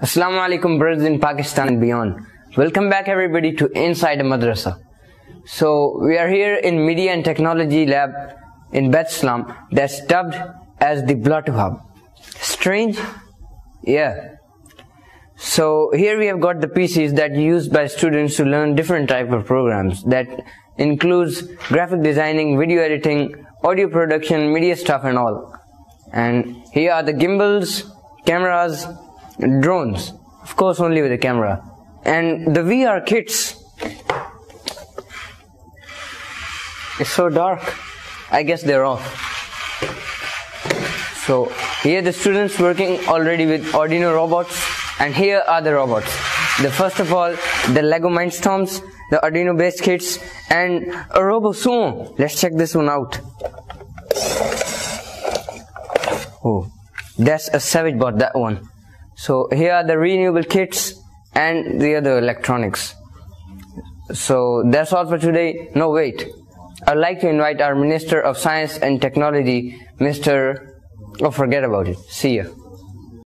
Assalamu alaikum brothers in Pakistan and beyond. Welcome back everybody to Inside a Madrasa. So we are here in Media and Technology Lab in Bakstan that's dubbed as the Bluetooth Hub. Strange? Yeah. So here we have got the PCs that are used by students to learn different type of programs that includes graphic designing, video editing, audio production, media stuff and all. And here are the gimbals, cameras, drones, of course only with a camera, and the VR kits. It's so dark, I guess they're off. So here the students working already with Arduino robots, and here are the robots. The first of all, the Lego Mindstorms, the Arduino based kits, and a Robo Sumo. Let's check this one out. Oh, that's a Savage Bot, that one. So here are the renewable kits and the other electronics. So that's all for today. No, wait. I'd like to invite our Minister of Science and Technology, Mr. Oh, forget about it. See ya.